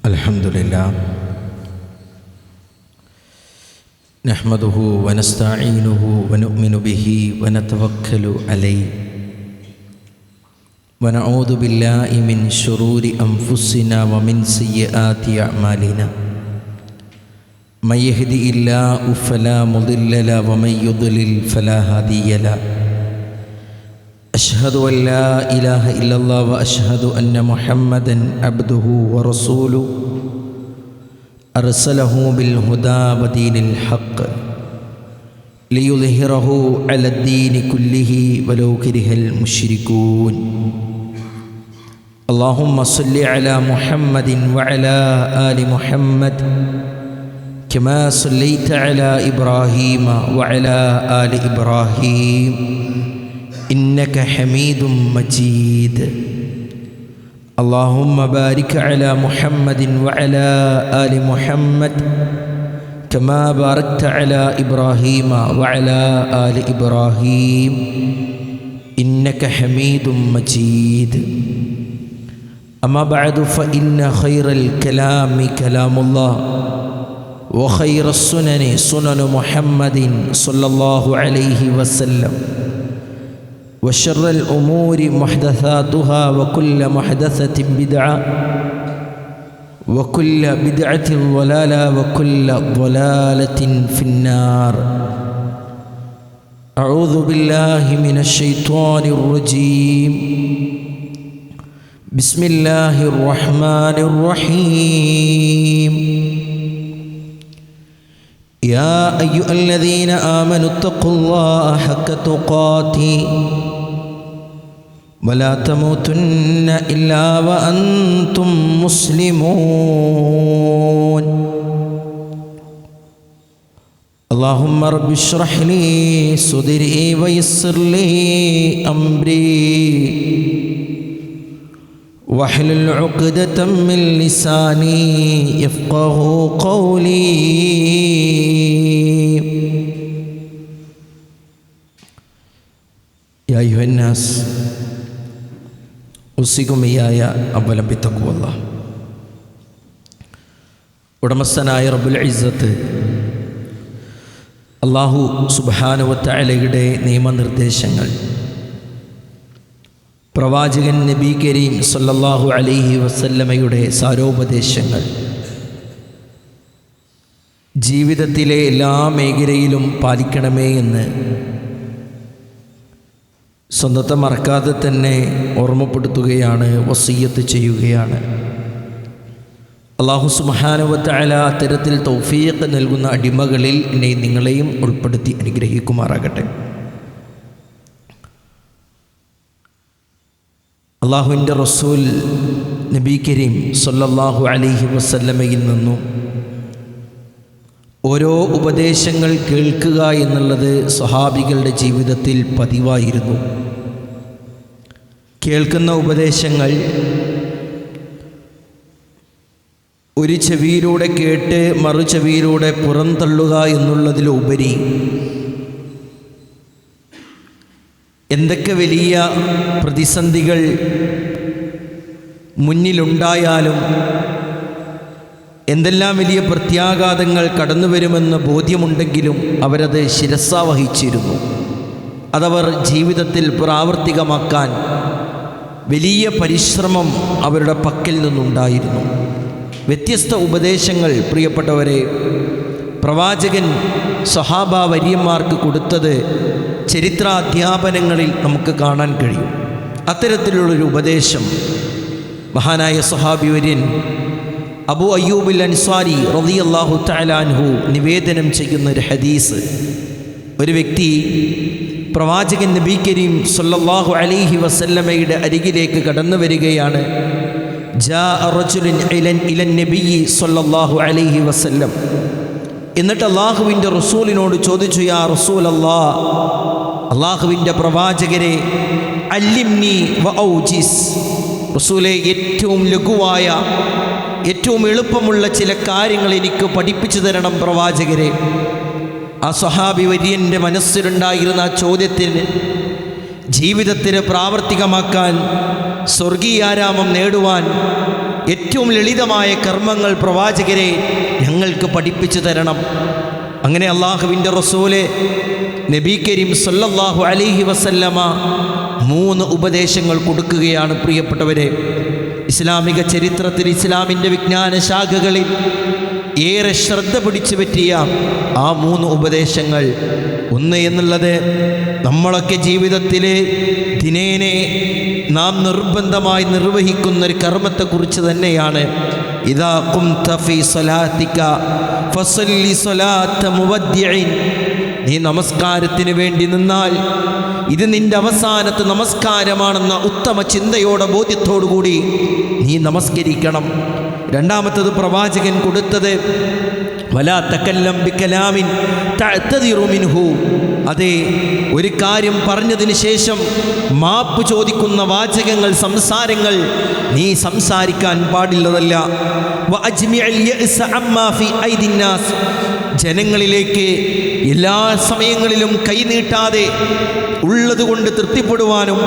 अल्हम्दुलिल्लाह नहमदुहु व नस्तईनुहु व नु'मिनु बिही व नतवक्कलु अलैहि व नऊज़ु बिल्लाहि मिन शुरूरि अनफुसिना व मिन सय्यिआति अअमालिना मन यहदिहिल्लाहु फला मुदिल्ल लहु व मन युद्लिल फला हादिय लहु अशहदु अन ला इलाहा इल्लल्लाह व अशहदु अन्न मुहम्मदन अब्दुहु व रसूलुहु अरसलहु बिल हुदा व दीनिल हक़्क़ लियुज़हिरहु अलद्दीनि कुल्लिहि वलौ करिहल मुश्रिकून। अल्लाहुम्मा सल्लि अला मुहम्मदिन व अला आलि मुहम्मद कमा सल्लैत अला इब्राहीम व अला आलि इब्राहीम इन्नका हमीदुम मजीद। अल्लाहुम्मा बारिक अला मुहम्मदिन व अला आलि मुहम्मद कमा बारकत अला इब्राहीम व अला आलि इब्राहीम इन्नका हमीदुम मजीद। अम्मा बअदु फ़इन्न खैरल कलामि कलामुल्लाह व खैरस सुननि सुननु मुहम्मदिन सल्लल्लाहु अलैहि वसल्लम व शर्रल उमूरि मुहदसातुहा व कुल्ल मुहदसतिन बिदअ व कुल्ल बिदअतिन ज़लाला व कुल्ल ज़लालतिन फिन्नार। अऊज़ु बिल्लाहि मिनश शैतानिर रजीम। बिस्मिल्लाहिर रहमानिर रहीम। या अय्युहल्लज़ीना आमनु तक़ुल्लाह हक़्क़ तुक़ातिह वला तमूतुन्न इल्ला व अंतुम मुस्लिमून। अल्लाहुम्मा रब्बि इश्रह ली सदरी व यस्सिर ली अम्री वहलुल उक़दतम मिन लिसानी यफ़क़हू क़ौली। या अय्युहन्नास ഉസികും ഇയ്യായ അവലം ബിത്തഖ്വല്ലാ। ഉടമസ്ഥനായ റബ്ബുൽ ഇസ്സത്ത് അല്ലാഹു സുബ്ഹാനഹു വ തആലയുടെ നിയമനിർദ്ദേശങ്ങൾ, പ്രവാചകൻ നബി കരീം സല്ലല്ലാഹു അലൈഹി വസല്ലമയുടെ സാരോപദേശങ്ങൾ ജീവിതത്തിലെ എല്ലാ മേഖലയിലും പാലിക്കണമേ എന്ന് സ്വന്തത്തെ മറക്കാതെ തന്നെ ഓർമ്മപ്പെടുത്തുകയാണ്, വസിയ്യത്ത് ചെയ്യുകയാണ്. അല്ലാഹു സുബ്ഹാനഹു വ തആല അത്തരത്തിൽ തൗഫീഖ് നൽകുന്ന അടിമകളിൽ എന്നെ നിങ്ങളെയും ഉൾപ്പെടുത്തി അനുഗ്രഹിക്കുമാറാകട്ടെ. അല്ലാഹുവിൻ്റെ റസൂൽ നബി കരീം സല്ലല്ലാഹു അലൈഹി വസല്ലമയിൽ നിന്നും ഓരോ ഉപദേശങ്ങൾ കേൾക്കുക എന്നുള്ളത് സ്വഹാബികളുടെ ജീവിതത്തിൽ പതിവായിരുന്നു. കേൾക്കുന്ന ഉപദേശങ്ങൾ ഒരു ചെവിയിലൂടെ കേട്ട് മറു ചെവിയിലൂടെ പുറന്തള്ളുക എന്നുള്ളതിലുപരി എന്തൊക്കെ വലിയ പ്രതിസന്ധികൾ മുന്നിലുണ്ടായാലും എന്തെല്ലാം വലിയ പ്രത്യാഘാതങ്ങൾ കടന്നു വരുമെന്ന് ബോധ്യമുണ്ടെങ്കിലും അവരത് ശിരസാവഹിച്ചിരുന്നു. അതവർ ജീവിതത്തിൽ പ്രാവർത്തികമാക്കാൻ വലിയ പരിശ്രമം അവരുടെ പക്കൽ നിന്നുണ്ടായിരുന്നു. വ്യത്യസ്ത ഉപദേശങ്ങൾ പ്രിയപ്പെട്ടവരെ പ്രവാചകൻ സ്വഹാബ വര്യന്മാർക്ക് കൊടുത്തത് ചരിത്രാധ്യാപനങ്ങളിൽ നമുക്ക് കാണാൻ കഴിയും. അത്തരത്തിലുള്ളൊരു ഉപദേശം മഹാനായ സ്വഹാബി വര്യൻ അബൂ അയ്യൂബുൽ അൻസാരി റളിയല്ലാഹു തആല അൻഹു നിവേദനം ചെയ്യുന്ന ഒരു ഹദീസ്. ഒരു വ്യക്തി പ്രവാചകൻ നബി കരീം സല്ലല്ലാഹു അലൈഹി വസല്ലമയുടെ അരികിലേക്ക് കടന്നു വരികയാണ്. ജാഅ റജുലുൻ ഇലൻ നബിയ്യി സല്ലല്ലാഹു അലൈഹി വസല്ലം. എന്നിട്ട് അല്ലാഹുവിൻ്റെ റസൂലിനോട് ചോദിച്ചു, യാ റസൂലല്ലാഹ്, അല്ലാഹുവിൻ്റെ പ്രവാചകരെ, അല്ലിംനി വ ഔജിസ്, റസൂലേ ഏറ്റവും ലഘുവായ ഏറ്റവും എളുപ്പമുള്ള ചില കാര്യങ്ങൾ എനിക്ക് പഠിപ്പിച്ചു തരണം പ്രവാചകരെ. ആ സ്വഹാബി വര്യൻ്റെ മനസ്സിലുണ്ടായിരുന്ന ആ ചോദ്യത്തിന് ജീവിതത്തിന് പ്രാവർത്തികമാക്കാൻ, സ്വർഗീയാരാമം നേടുവാൻ ഏറ്റവും ലളിതമായ കർമ്മങ്ങൾ പ്രവാചകരെ ഞങ്ങൾക്ക് പഠിപ്പിച്ചു തരണം. അങ്ങനെ അള്ളാഹുവിൻ്റെ റസൂല് നബി കരീം സല്ലല്ലാഹു അലൈഹി വസല്ലമ 3 ഉപദേശങ്ങൾ കൊടുക്കുകയാണ്. പ്രിയപ്പെട്ടവരെ, ഇസ്ലാമിക ചരിത്രത്തിൽ ഇസ്ലാമിൻ്റെ വിജ്ഞാന ശാഖകളിൽ ഏറെ ശ്രദ്ധ പിടിച്ചു പറ്റിയ ആ 3 ഉപദേശങ്ങൾ. ഒന്ന് എന്നുള്ളത് നമ്മളൊക്കെ ജീവിതത്തിൽ ദിനേനെ നാം നിർബന്ധമായി നിർവഹിക്കുന്നൊരു കർമ്മത്തെക്കുറിച്ച് തന്നെയാണ്. ഇദാ ഖുംത ഫീ സ്വലാത്തിക ഫസല്ലി സ്വലാത്ത മുവദ്ദിഇൻ. നീ നമസ്കാരത്തിന് വേണ്ടി നിന്നാൽ ഇത് നിന്റെ അവസാനത്തെ നമസ്കാരമാണെന്ന ഉത്തമ ചിന്തയോടെ ബോധ്യത്തോടുകൂടി നീ നമസ്കരിക്കണം. രണ്ടാമത്തത് പ്രവാചകൻ കൊടുത്തത് വലാ തകല്ലം ബികലാമിൻ തഅ്തദിറു മിൻഹു. അതെ, ഒരു കാര്യം പറഞ്ഞതിന് ശേഷം മാപ്പ് ചോദിക്കുന്ന വാചകങ്ങൾ, സംസാരങ്ങൾ നീ സംസാരിക്കാൻ പാടില്ലതല്ല. വഅജ്മിഉൽ യഅ്സ അമ്മാ ഫീ ഐദിന്നാസ്. ജനങ്ങളിലേക്ക് എല്ലാ സമയങ്ങളിലും കൈനീട്ടാതെ ഉള്ളതുകൊണ്ട് തൃപ്തിപ്പെടുവാനും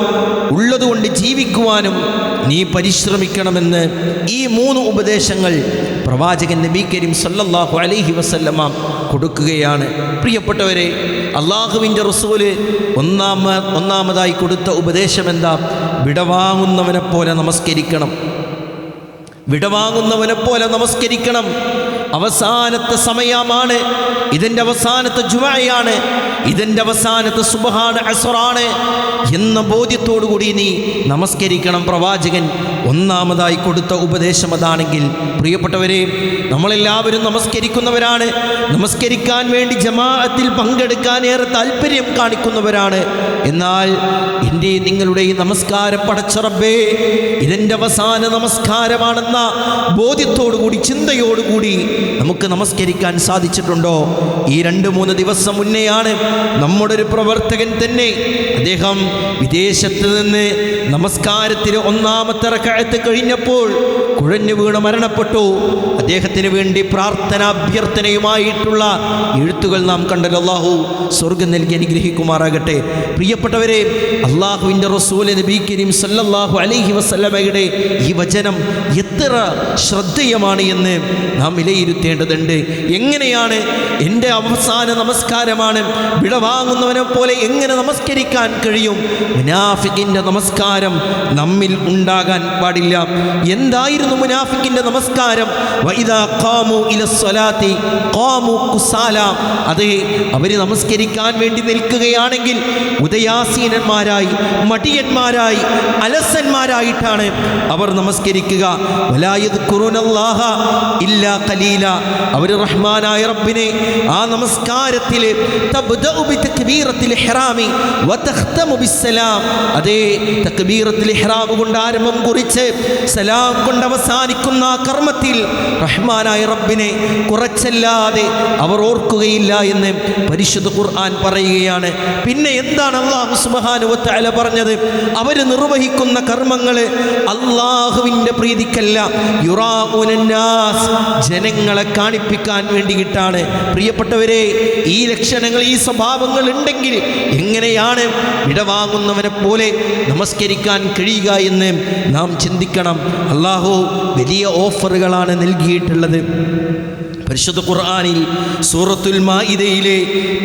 ഉള്ളതുകൊണ്ട് ജീവിക്കുവാനും നീ പരിശ്രമിക്കണമെന്ന് ഈ 3 ഉപദേശങ്ങൾ പ്രവാചകൻ നബി കരീം സല്ലല്ലാഹു അലൈഹി വസല്ലമ കൊടുക്കുകയാണ്. പ്രിയപ്പെട്ടവരെ, അള്ളാഹുവിൻ്റെ റസൂല് ഒന്നാമതായി കൊടുത്ത ഉപദേശം എന്താ? വിടവാങ്ങുന്നവനെ പോലെ നമസ്കരിക്കണം. വിടവാങ്ങുന്നവനെ പോലെ നമസ്കരിക്കണം. അവസാനത്തെ സമയമാണ്, ഇതിൻ്റെ അവസാനത്തെ ജുമഅയാണ്, ഇതിൻ്റെ അവസാനത്തെ സുബ്ഹാണ് അസ്റാണ് എന്ന ബോധ്യത്തോടുകൂടി നീ നമസ്കരിക്കണം. പ്രവാചകൻ ഒന്നാമതായി കൊടുത്ത ഉപദേശം അതാണെങ്കിൽ, പ്രിയപ്പെട്ടവരെ, നമ്മളെല്ലാവരും നമസ്കരിക്കുന്നവരാണ്. നമസ്കരിക്കാൻ വേണ്ടി ജമാഅത്തിൽ പങ്കെടുക്കാൻ ഏറെ താല്പര്യം കാണിക്കുന്നവരാണ്. എന്നാൽ എൻ്റെ നിങ്ങളുടെ ഈ നമസ്കാരം പടച്ച റബ്ബേ ഇതെൻ്റെ അവസാന നമസ്കാരമാണെന്ന ബോധ്യത്തോടുകൂടി, ചിന്തയോടുകൂടി നമുക്ക് നമസ്കരിക്കാൻ സാധിച്ചിട്ടുണ്ടോ? ഈ 2-3 ദിവസം മുന്നെയാണ് നമ്മുടെ ഒരു പ്രവർത്തകൻ തന്നെ, അദ്ദേഹം വിദേശത്ത് നിന്ന് നമസ്കാരത്തിന് 1-ാമത്തെ റക്അത്ത് കഴിഞ്ഞപ്പോൾ കുഴഞ്ഞു വീണ് മരണപ്പെട്ടു. അദ്ദേഹത്തിന് വേണ്ടി പ്രാർത്ഥന അഭ്യർത്ഥനയുമായിട്ടുള്ള എഴുത്തുകൾ നാം കണ്ടല്ലോ. അല്ലാഹു സ്വർഗ്ഗം നൽകി അനുഗ്രഹിക്കുമാറാകട്ടെ. പ്രിയപ്പെട്ടവരെ, അള്ളാഹുവിൻ്റെ റസൂൽ നബി കരീം സല്ലല്ലാഹു അലൈഹി വസല്ലമയുടെ ഈ വചനം എത്ര ശ്രദ്ധേയമാണ് എന്ന് നാം വിലയിരുത്തേണ്ടതുണ്ട്. എങ്ങനെയാണ് എൻ്റെ അവസാന നമസ്കാരമാണ്, വിടവാങ്ങുന്നവനെ പോലെ എങ്ങനെ നമസ്കരിക്കാൻ കഴിയും? മുനാഫിക്കിൻ്റെ നമസ്കാരം നമ്മിൽ ഉണ്ടാകാൻ പാടില്ല. എന്തായിരുന്നു മുനാഫിക്കിൻ്റെ നമസ്കാരം? വഇദാ ഖാമു ഇലസ്സലാത്തി ഖാമു കുസാല. അതെ, അവർ നമസ്കരിക്കാൻ വേണ്ടി നിൽക്കുകയാണെങ്കിൽ ഉദയാസീനന്മാരായി, മടിയന്മാരായി, അലസന്മാരായിട്ടാണ് അവർ നമസ്കരിക്കുക. വലാ യദ്കുറുനല്ലാഹ ഇല്ലാ ഖലീല. അവർ റഹ്മാനായ റബ്ബിനെ ആ നമസ്കാരത്തിൽ തബ്ദഉ ബിതക്ബീറത്തിൽ ഇഹ്റാമി വതഖ്തമു ബിസ്സലാം. അതേ, തക്ബീറത്തിൽ ഇഹ്റാം കൊണ്ട് ആരംഭം കുറിച്ച് സലാം കൊണ്ട് അവസാനിക്കുന്ന കർമ്മത്തിൽ റഹ്മാനായ റബ്ബിനെ കുറച്ചല്ലാതെ അവർ ഓർക്കുകയില്ല എന്ന് പരിശുദ്ധ ഖുർആൻ പറയുകയാണ്. പിന്നെ എന്താണ് അല്ലാഹു സുബ്ഹാനഹു വ തആല പറഞ്ഞത്? അവർ നിർവഹിക്കുന്ന കർമ്മങ്ങൾ അല്ലാഹുവിൻ്റെ പ്രീതിക്കല്ല, യുറാഉനന്നാസ്, ജനങ്ങളെ കാണിപ്പിക്കാൻ വേണ്ടിയിട്ടാണ്. പ്രിയപ്പെട്ടവരെ, ഈ ലക്ഷണങ്ങൾ, ഈ സ്വഭാവങ്ങൾ ഉണ്ടെങ്കിൽ എങ്ങനെയാണ് വിടവാങ്ങുന്നവനെ പോലെ നമസ്കരിക്കാൻ കഴിയുക എന്ന് നാം ചിന്തിക്കണം. അല്ലാഹു വലിയ ഓഫറുകളാണ് നൽകിയിട്ടുള്ളത്. പരിശുദ്ധ ഖുർആനിൽ സൂറത്തുൽ മാഇദയിലെ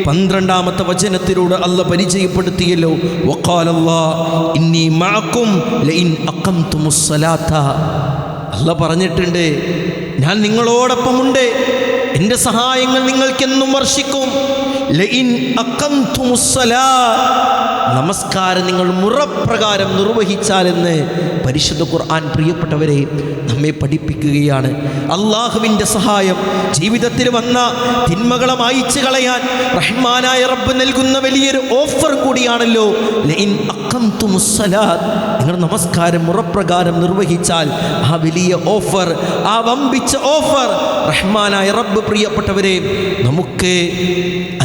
12-ാമത്തെ വചനത്തിലൂടെ അല്ലാഹ് പരിചയപ്പെടുത്തിയല്ലോ, വഖാലല്ലാഹു ഇന്നി മഅകും ലഇൻ അഖംതുമുസ് സ്വലാത്ത. അല്ലാഹ് പറഞ്ഞിട്ടുണ്ട്, ഞാൻ നിങ്ങളോടൊപ്പമുണ്ട്, എൻ്റെ സഹായങ്ങൾ നിങ്ങൾക്കെന്നും വർഷിക്കും. ലഇൻ അഖംതുമുസ് സ്വലാത്ത്, നമസ്കാരം നിങ്ങൾ മുറപ്രകാരം നിർവഹിച്ചാലെന്ന് പരിശുദ്ധ ഖുർആൻ പ്രിയപ്പെട്ടവരെ നമ്മെ പഠിപ്പിക്കുകയാണ്. അള്ളാഹുവിൻ്റെ സഹായം ജീവിതത്തിൽ വന്ന തിന്മകളെ മായ്ച്ചു കളയാൻ റഹ്മാനായ റബ്ബ് നൽകുന്ന വലിയൊരു ഓഫർ കൂടിയാണല്ലോ ലഇൻ അഖംതുമുസ് സ്വലാത്ത്. നിങ്ങൾ നമസ്കാരം മുറപ്രകാരം നിർവഹിച്ചാൽ ആ വലിയ ഓഫർ, ആ വമ്പിച്ച ഓഫർ റഹ്മാനായ റബ്ബ് പ്രിയപ്പെട്ടവരെ നമുക്ക്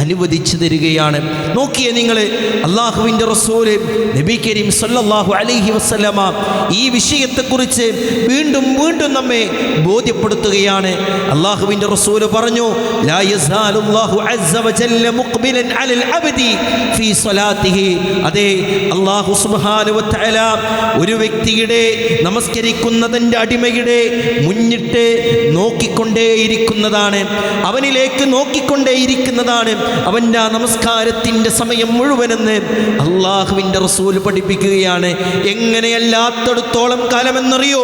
അനുവദിച്ചു തരികയാണ്. നോക്കിയേ നിങ്ങൾ, അള്ളാഹുവിൻ്റെ റസൂല് നബി കരീം സല്ലല്ലാഹു അലൈഹി വസല്ലമ ഈ വിഷയത്തെക്കുറിച്ച് വീണ്ടും വീണ്ടും നമ്മെ ബോധ്യപ്പെടുത്തുകയാണ്. അള്ളാഹുവിൻ്റെ റസൂല് പറഞ്ഞു, ലാ യസാലുല്ലാഹു അസ്സ വജല്ല മുഖ്ബിലൻ അലൽ അബ്ദി ഫീ സ്വലാത്തിഹി. അതേ, അള്ളാഹു അല്ലാഹു സുബ്ഹാനഹു വ തആല ഒരു വ്യക്തിയുടെ നമസ്കരിക്കുന്നതിൻ്റെ അടിമയുടെ മുന്നിട്ട് നോക്കിക്കൊണ്ടേയിരിക്കുന്നതാണ്, അവനിലേക്ക് നോക്കിക്കൊണ്ടേയിരിക്കുന്നതാണ് അവൻ്റെ ആ നമസ്കാരത്തിൻ്റെ സമയം മുഴുവനെന്ന് അള്ളാഹുവിൻ്റെ റസൂൽ പഠിപ്പിക്കുകയാണ്. എങ്ങനെയല്ലാത്തടത്തോളം കാലമെന്നറിയോ?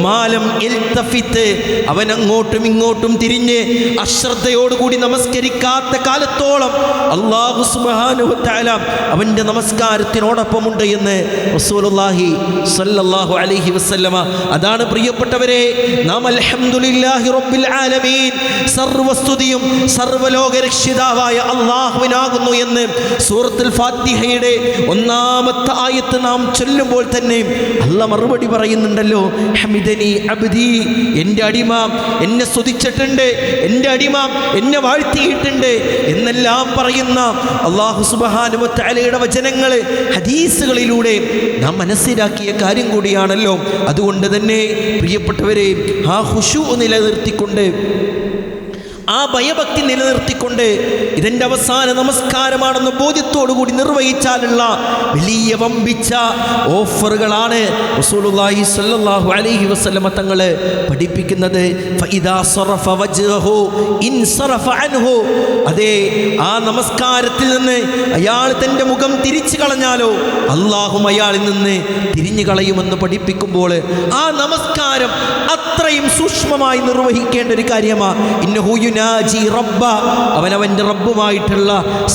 മാലം ഇൽതഫിത്ത്, അവൻ അങ്ങോട്ടും ഇങ്ങോട്ടും തിരിഞ്ഞ് അശ്രദ്ധയോടുകൂടി നമസ്കരിക്കാത്ത കാലത്തോളം അല്ലാഹു സുബ്ഹാനഹു വ തആല അവൻ്റെ നമസ്കാരത്തിനോടൊപ്പമുണ്ട് എന്ന് റസൂലുള്ളാഹി സ്വല്ലല്ലാഹു അലൈഹി വസല്ലമ. അതാണ് പ്രിയപ്പെട്ടവരെ, നാം അൽഹംദുലില്ലാഹി റബ്ബിൽ ആലമീൻ, സർവസ്തുതിയും സർവലോക രക്ഷിതാവായ അള്ളാഹുവിനാകുന്നു എന്ന് സൂറത്തുൽ ഫാത്തിഹയുടെ 1-ാമത്തെ ആയത്ത് നാം ചൊല്ലുമ്പോൾ തന്നെ അല്ലാഹ് മറുപടി പറയുന്നുണ്ടല്ലോ, ഹമിദനി അബ്ദി, എൻ്റെ അടിമ എന്നെ സ്തുതിച്ചിട്ടുണ്ട്, എൻ്റെ അടിമ എന്നെ വാഴ്ത്തിയിട്ടുണ്ട് എന്നെല്ലാം പറയുന്ന അല്ലാഹു സുബ്ഹാനഹു വ തആലയുടെ വചനങ്ങൾ ഹദീസുകളിലൂടെ നാം മനസ്സിലാക്കിയ കാര്യം കൂടിയാണല്ലോ. അതുകൊണ്ട് തന്നെ പ്രിയപ്പെട്ടവരെ, ആ ഖുശൂ നിലനിർത്തിക്കൊണ്ട്, ആ ഭയഭക്തി നിലനിർത്തിക്കൊണ്ട് ഇതെൻ്റെ അവസാന നമസ്കാരമാണെന്ന ബോധ്യത്തോടുകൂടി നിർവഹിച്ചാലുള്ള വലിയ വമ്പിച്ച ഓഫറുകളാണ് റസൂലുള്ളാഹി സ്വല്ലല്ലാഹു അലൈഹി വസല്ലമ തങ്ങൾ പഠിപ്പിക്കുന്നത്. ഫഇദാ സറഫ വജ്ഹഹു ഇൻസറഫ അൻഹു, അതേ ആ നമസ്കാരത്തിൽ നിന്ന് അയാൾ തൻ്റെ മുഖം തിരിച്ചു കളഞ്ഞാലോ അല്ലാഹു അയാളിൽ നിന്ന് തിരിഞ്ഞു കളയുമെന്ന് പഠിപ്പിക്കുമ്പോൾ ആ നമസ്കാരം അത്രയും സൂക്ഷ്മമായി നിർവഹിക്കേണ്ട ഒരു കാര്യമാണ്. ഇന്നഹു യുനാജി റബ്ബ, അവനവൻ്റെ റബ്ബുമായിട്ടുള്ള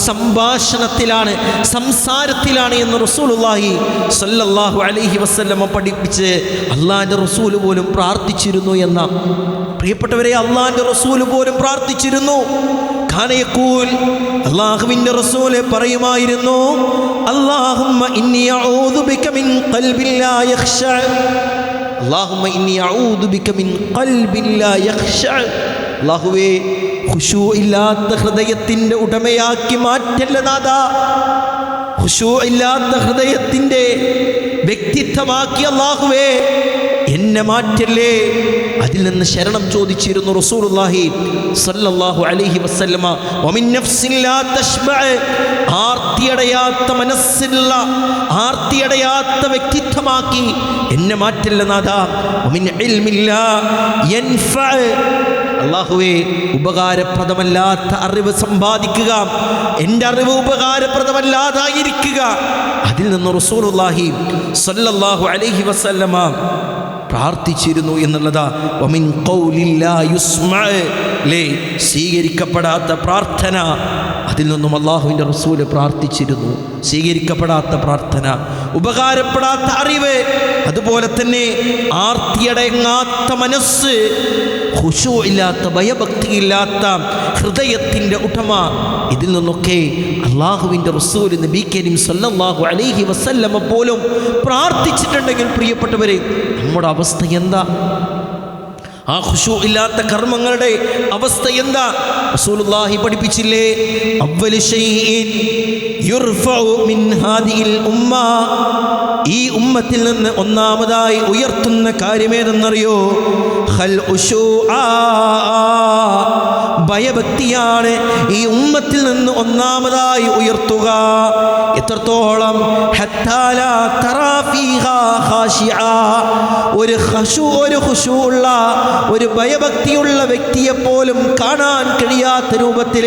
സംഭാഷണത്തിലാണ്, സംസാരത്തിലാണ് എന്ന് റസൂലുള്ളാഹി സ്വല്ലല്ലാഹു അലൈഹി വസല്ലമ പഠിപ്പിച്ച് അള്ളാഹിൻ്റെ റസൂൽ പോലും പ്രാർത്ഥിച്ചിരുന്നു എന്ന. പ്രിയപ്പെട്ടവരെ, അള്ളാഹിൻ്റെ റസൂൽ പോലും പ്രാർത്ഥിച്ചിരുന്നു. ഖാനയഖൂൽ, അള്ളാഹുവിൻ്റെ റസൂല് പറയുമായിരുന്നു, അല്ലാഹുമ്മ ഇന്നി അഊദു ബിക മിൻ ഖൽബിൻ ലാ യഖ്ശ, അല്ലാഹുമ്മ ഇന്നി അഊദു ബിക മിൻ ഖൽബിൻ ലാ യഖ്ശ. അല്ലാഹുവേ, ഖുശൂ ഇല്ലാത്ത ഹൃദയത്തിൻ്റെ ഉടമയാക്കി മാറ്റല്ല നാഥാ, ഖുശൂ ഇല്ലാത്ത ഹൃദയത്തിൻ്റെ വ്യക്തിത്വമാക്കി അല്ലാഹുവേ എന്നെ മാറ്റല്ലേ. അതിൽ നിന്ന് ശരണം ചോദിച്ചിരുന്നു റസൂലുള്ളാഹി സ്വല്ലല്ലാഹു അലൈഹി വസല്ലമ. വമിൻ നഫ്സിൻ ലാ തശ്ബഅ, ആർത്തിയടയാത്ത മനസ്സിലുള്ള, ആർത്തിയടയാത്ത വ്യക്തിത്വമാക്കി എന്നെ മാറ്റല്ല നാഥാ. വമിൻ ഇൽമിൻ ലാ യൻഫഅ, അല്ലാഹുവേ ഉപകാരപ്രദമല്ലാത്ത അറിവ് സമ്പാദിക്കുക, എൻ്റെ അറിവ് ഉപകാരപ്രദമല്ലാതായിരിക്കുക, അതിൽ നിന്ന് റസൂലുള്ളാഹി സ്വല്ലല്ലാഹു അലൈഹി വസല്ലമ പ്രാർത്ഥിച്ചിരുന്നു എന്നുള്ളതാ. വമിൻ ഖൗലിൻ ലാ യുസ്മഅ, ലേ സ്വീകരിക്കപ്പെടാത്ത പ്രാർത്ഥന, അതിൽ നിന്നും അല്ലാഹുവിൻ്റെ റസൂല് പ്രാർത്ഥിച്ചിരുന്നു. സ്വീകരിക്കപ്പെടാത്ത പ്രാർത്ഥന, ഉപകാരപ്പെടാത്ത അറിവ്, അതുപോലെ തന്നെ ആർത്തിയടങ്ങാത്ത മനസ്സ്, ഖുശൂ ഇല്ലാത്ത, ഭയഭക്തിയില്ലാത്ത ഹൃദയത്തിൻ്റെ ഉടമ, ഇതിൽ നിന്നൊക്കെ അള്ളാഹുവിൻ്റെ റസൂൽ നബി കരീം സല്ലല്ലാഹു അലൈഹി വസല്ലമ പോലും പ്രാർത്ഥിച്ചിട്ടുണ്ടെങ്കിൽ പ്രിയപ്പെട്ടവരെ, നമ്മുടെ അവസ്ഥ എന്താ? ആ ഖുശൂ ഇല്ലാത്ത കർമ്മങ്ങളുടെ അവസ്ഥ എന്താ? റസൂലുള്ളാഹി പഠിപ്പിച്ചില്ലേ, അവ്വലു ശൈഇൻ യുർഫഉ മിൻ ഹാദിഹിൽ ഉമ്മ, ഈ ഉമ്മത്തിൽ നിന്ന് ഒന്നാമതായി ഉയർത്തുന്ന കാര്യമേതെന്നറിയോ? ഭയഭക്തിയാണ് ഈ ഉമ്മത്തിൽ നിന്ന് ഒന്നാമതായി ഉയർത്തുക. എത്രത്തോളം? ഒരു ഖുശൂഉള്ള, ഒരു ഭയഭക്തിയുള്ള വ്യക്തിയെപ്പോലും കാണാൻ കഴിയാത്ത രൂപത്തിൽ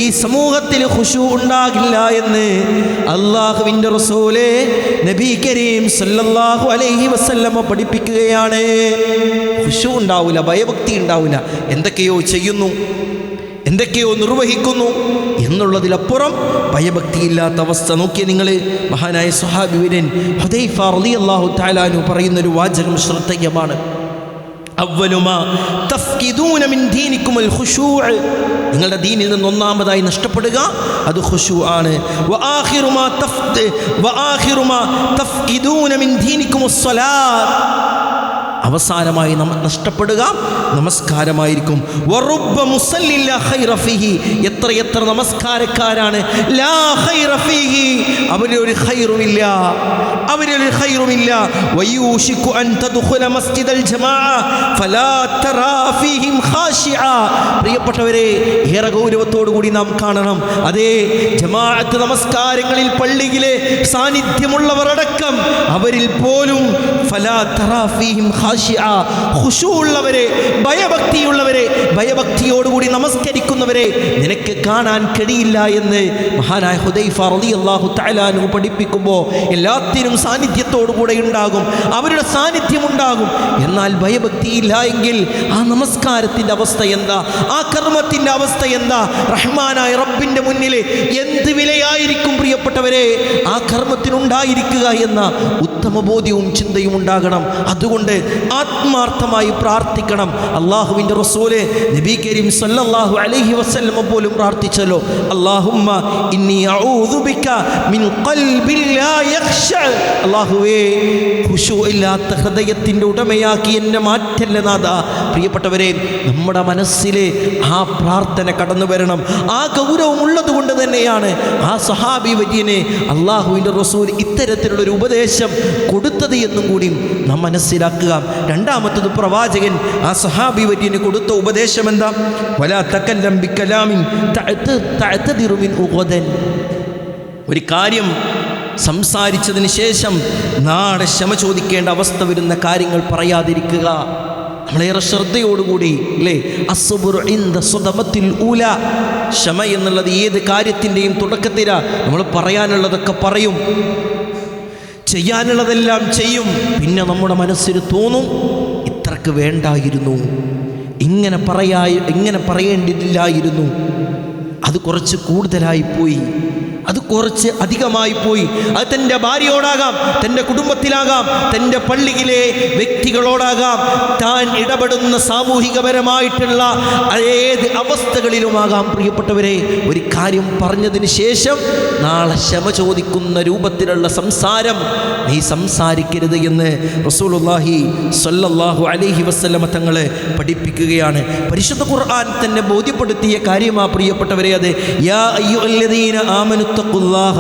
ഈ സമൂഹത്തിൽ ഖുശൂ ഉണ്ടാകില്ല എന്ന് അള്ളാഹുവിൻ്റെ റസൂല് നബി കരീം സല്ലല്ലാഹു അലൈഹി വസല്ലമ പഠിപ്പിക്കുകയാണ്. ഖുശൂ ഉണ്ടാവില്ല, ഭയഭക്തി ഉണ്ടാവില്ല, എന്തൊക്കെയോ ചെയ്യുന്നു, എന്തൊക്കെയോ നിർവഹിക്കുന്നു എന്നുള്ളതിലപ്പുറം ഭയഭക്തിയില്ലാത്ത അവസ്ഥ. നോക്കിയ നിങ്ങൾ, മഹാനായ സ്വഹാബി വീരൻ ഹുദൈഫ റളിയല്ലാഹു തആല അൻഹു പറയുന്നൊരു വാചകം ശ്രദ്ധേയമാണ്. അവ്വലുമാ തഫ്കിദൂന മിൻ ദീനിക്കുമുൽ ഖുശൂഅ്, നിങ്ങളുടെ ദീനിൽ നിന്ന് ഒന്നാമതായി നഷ്ടപ്പെടുക അത് ഖുശൂ ആണ്. വആഖിറുമാ തഫ്കിദൂന മിൻ ദീനിക്കുമുസ് സ്വലാത്ത്, അവസാനമായി നഷ്ടപ്പെടുക നമസ്കാരമായിരിക്കും. വറുബ്ബ മുസല്ലിൻ ലാ ഖൈറ ഫീഹി, എത്ര നമസ്കാരക്കാരാണ് ലാ ഖൈറ ഫീഹി, അവരൊരു ഖൈറുമില്ല, അവരൊരു ഖൈറുമില്ല. വയൂഷികു അൻ തദ്ഖുല മസ്ജിദൽ ജമാഅ ഫലാ തറാ ഫീഹിം ഖാശിഅ. പ്രിയപ്പെട്ടവരെ, ഏറെ ഗൗരവത്തോടു കൂടി നാം കാണണം. അതേ ജമാഅത്ത് നമസ്കാരങ്ങളിൽ പള്ളിയിലെ സാന്നിധ്യമുള്ളവർ അടക്കം അവരിൽ പോലും ഫലാ തറാ ഫീഹിം ഖാശിഅ, ഖുശൂഉള്ളവരെ, ഭയഭക്തിയുള്ളവരെ, ഭയഭക്തിയോടുകൂടി നമസ്കരിക്കുന്നവരെ നിനക്ക് കാണാൻ കഴിയില്ല എന്ന് മഹാനായ ഹുദൈഫ റളിയല്ലാഹു തആല അൻഹു പഠിപ്പിക്കുമ്പോൾ എല്ലാത്തിനും സാന്നിധ്യത്തോടുകൂടെ ഉണ്ടാകും, അവരുടെ സാന്നിധ്യം ഉണ്ടാകും. എന്നാൽ ഭയഭക്തിയില്ല എങ്കിൽ ആ നമസ്കാരത്തിൻ്റെ അവസ്ഥ എന്താ, ആ കർമ്മത്തിൻ്റെ അവസ്ഥ എന്താ? റഹ്മാനായ റബ്ബിൻ്റെ മുന്നിൽ എന്ത് വിലയായിരിക്കും പ്രിയപ്പെട്ടവരെ ആ കർമ്മത്തിനുണ്ടായിരിക്കുക എന്ന ഉത്തമ ബോധ്യവും ചിന്തയും ഉണ്ടാകണം. അതുകൊണ്ട് ആത്മാർത്ഥമായി പ്രാർത്ഥിക്കണം. അള്ളാഹുവിൻ്റെ റസൂല് നബി കരീം സല്ലല്ലാഹു അലൈഹി വസല്ലം പോലും പ്രാർത്ഥിച്ചല്ലോ, അല്ലാഹുമ്മ ഇന്നി അഊദു ബിക മിൻ ഖൽബിൻ ലാ യഖ്ശ. അല്ലാഹുവേ, ഖുശൂ ഇല്ലാത്ത ഹൃദയത്തിൻ്റെ ഉടമയാക്കി എന്നെ മാറ്റല്ല നാഥ. പ്രിയപ്പെട്ടവരെ, നമ്മുടെ മനസ്സിൽ ആ പ്രാർത്ഥന കടന്നു വരണം. ആ ഗൗരവം ഉള്ളത് കൊണ്ട് തന്നെയാണ് ആ സഹാബി വര്യനെ അള്ളാഹുവിൻ്റെ റസൂൽ ഇത്തരത്തിലുള്ളൊരു ഉപദേശം കൊടുത്തത് എന്നും കൂടി നാം മനസ്സിലാക്കുക. രണ്ടാമത്തത്, പ്രവാചകൻ ആ സഹാബി വര്യന് കൊടുത്ത ഉപദേശം എന്താ? വലാ തകല്ലം ബികലാമിൻ തഅതദിറു മിൻ ഉഖദൻ. ഒരു കാര്യം സംസാരിച്ചതിന് ശേഷം നാളെ ക്ഷമ ചോദിക്കേണ്ട അവസ്ഥ വരുന്ന കാര്യങ്ങൾ പറയാതിരിക്കുക. നമ്മളേറെ ശ്രദ്ധയോടുകൂടി അല്ലേ, അസ്ബുറു ഇൻദ സ്വദമത്തിൽ ഊല, ക്ഷമ എന്നുള്ളത് ഏത് കാര്യത്തിൻ്റെയും തുടക്കത്തിലാ. നമ്മൾ പറയാനുള്ളതൊക്കെ പറയും, ചെയ്യാനുള്ളതെല്ലാം ചെയ്യും. പിന്നെ നമ്മുടെ മനസ്സിൽ തോന്നും, ഇത്രക്ക് വേണ്ടായിരുന്നു, ഇങ്ങനെ പറയേണ്ടിയില്ലായിരുന്നു, അത് കുറച്ച് കൂടുതലായിപ്പോയി, അത് കുറച്ച് അധികമായിപ്പോയി. അത് തൻ്റെ ഭാര്യയോടാകാം, തൻ്റെ കുടുംബത്തിലാകാം, തൻ്റെ പള്ളിയിലെ വ്യക്തികളോടാകാം, താൻ ഇടപെടുന്ന സാമൂഹികപരമായിട്ടുള്ള ഏത് അവസ്ഥകളിലുമാകാം. പ്രിയപ്പെട്ടവരെ, ഒരു കാര്യം പറഞ്ഞതിന് ശേഷം നാളെ ക്ഷമ ചോദിക്കുന്ന രൂപത്തിലുള്ള സംസാരം നീ സംസാരിക്കരുത് എന്ന് റസൂലുള്ളാഹി സ്വല്ലല്ലാഹു അലൈഹി വസല്ലമ തങ്ങളെ പഠിപ്പിക്കുകയാണ്. പരിശുദ്ധ ഖുർആൻ തന്നെ ബോധ്യപ്പെടുത്തിയ കാര്യമാ പ്രിയപ്പെട്ടവരെ അത്. യാ അയ്യുഹല്ലദീന ആമനു തഖുല്ലാഹ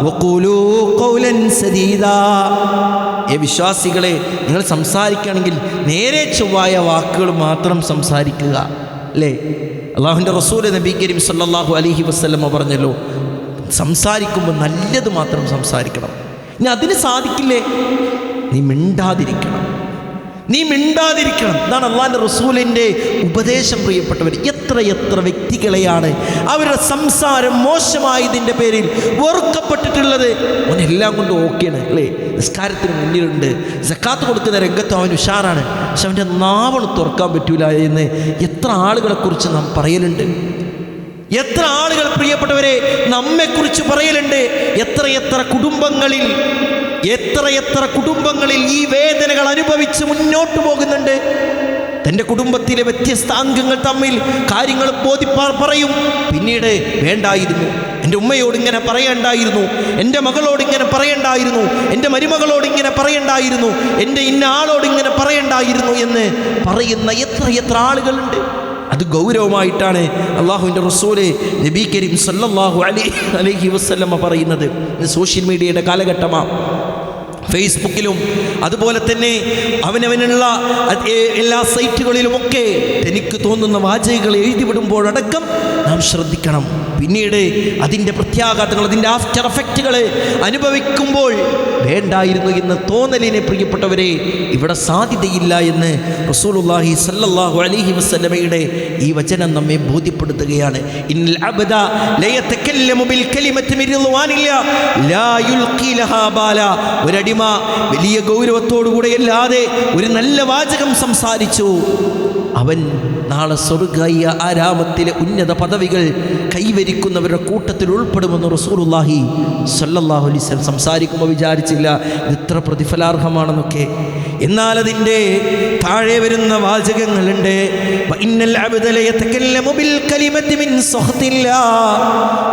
വഖൂലൂ ഖൗലൻ സദീദാ. വിശ്വാസികളെ, നിങ്ങൾ സംസാരിക്കുകയാണെങ്കിൽ നേരെ ചൊവ്വായ വാക്കുകൾ മാത്രം സംസാരിക്കുക അല്ലേ. അള്ളാഹുവിൻ്റെ റസൂൽ നബി കരീം സല്ലല്ലാഹു അലൈഹി വസല്ലമ പറഞ്ഞല്ലോ, സംസാരിക്കുമ്പോൾ നല്ലത് മാത്രം സംസാരിക്കണം. ഇനി അതിന് സാധിക്കില്ലേ, നീ മിണ്ടാതിരിക്കണം, നീ മിണ്ടാതിരിക്കണം. ഇതാണ് അള്ളാഹിൻ്റെ റസൂലിൻ്റെ ഉപദേശം. പ്രിയപ്പെട്ടവർ, എത്ര വ്യക്തികളെയാണ് അവരുടെ സംസാരം മോശമായതിൻ്റെ പേരിൽ വെറുക്കപ്പെട്ടിട്ടുള്ളത്. അവനെല്ലാം കൊണ്ട് ഓക്കെയാണ് അല്ലേ, നിസ്കാരത്തിന് മുന്നിലുണ്ട്, സക്കാത്ത് കൊടുക്കുന്ന രംഗത്ത് അവൻ ഉഷാറാണ്, പക്ഷെ അവൻ്റെ നാവണ് തുറക്കാൻ പറ്റൂല എന്ന് എത്ര ആളുകളെക്കുറിച്ച് നാം പറയലുണ്ട്. എത്ര ആളുകൾ പ്രിയപ്പെട്ടവരെ നമ്മെക്കുറിച്ച് പറയലുണ്ട്. എത്ര കുടുംബങ്ങളിൽ ഈ വേദനകൾ അനുഭവിച്ച് മുന്നോട്ട് പോകുന്നുണ്ട്. തൻ്റെ കുടുംബത്തിലെ വ്യത്യസ്ത അംഗങ്ങൾ തമ്മിൽ കാര്യങ്ങൾ പറയും. പിന്നീട് വേണ്ടായിരുന്നു, എൻ്റെ ഉമ്മയോട് ഇങ്ങനെ പറയണ്ടായിരുന്നു, എൻ്റെ മകളോട് ഇങ്ങനെ പറയണ്ടായിരുന്നു, എൻ്റെ മരുമകളോട് ഇങ്ങനെ പറയണ്ടായിരുന്നു, എൻ്റെ ഇന്ന ആളോട് ഇങ്ങനെ പറയണ്ടായിരുന്നു എന്ന് പറയുന്ന എത്ര ആളുകളുണ്ട്. അത് ഗൗരവമായിട്ടാണ് അള്ളാഹുവിൻ്റെ റസൂല് നബി കരീം സല്ലല്ലാഹു അലൈഹി വസല്ലമ പറയുന്നത്. സോഷ്യൽ മീഡിയയുടെ കാലഘട്ടമാണ്. ഫേസ്ബുക്കിലും അതുപോലെ തന്നെ അവനവനുള്ള എല്ലാ സൈറ്റുകളിലുമൊക്കെ തനിക്ക് തോന്നുന്ന വാചകങ്ങൾ എഴുതിവിടുമ്പോഴടക്കം നാം ശ്രദ്ധിക്കണം. പിന്നീട് അതിൻ്റെ പ്രത്യാഘാതങ്ങൾ, അതിൻ്റെ ആഫ്റ്റർ എഫക്റ്റുകൾ അനുഭവിക്കുമ്പോൾ വേണ്ടായിരുന്നു എന്ന തോന്നലിനെ പ്രിയപ്പെട്ടവരെ ഇവിടെ സാധ്യതയില്ല എന്ന് റസൂലുള്ളാഹി സല്ലല്ലാഹു അലൈഹി വസല്ലമയുടെ ഈ വചനം നമ്മെ ബോധ്യപ്പെടുത്തുകയാണ്. ഇന്നൽ അബ്ദ ലയതകല്ലമു ബിൽ കലിമത്തി മിൻ റിദ്വാനില്ലാ ലാ യുൽഖി ലഹാ ബാല. ഒരടിമ വലിയ ഗൗരവത്തോടുകൂടെ അല്ലാതെ ഒരു നല്ല വാചകം സംസാരിച്ചു, അവൻ നാളെ സ്വർഗ്ഗീയ ആരാമത്തിലെ ഉന്നത പദവികൾ കൈവരിക്കുന്നവരുടെ കൂട്ടത്തിൽ ഉൾപ്പെടുമെന്ന് റസൂലുള്ളാഹി സ്വല്ലല്ലാഹു അലൈഹി വസല്ലം സംസാരിക്കുമ്പോൾ വിചാരിച്ചില്ല ഇത് ഇത്ര പ്രതിഫലാർഹമാണെന്നൊക്കെ. എന്നാൽ അതിൻ്റെ താഴെ വരുന്ന വാചകങ്ങളുണ്ട്.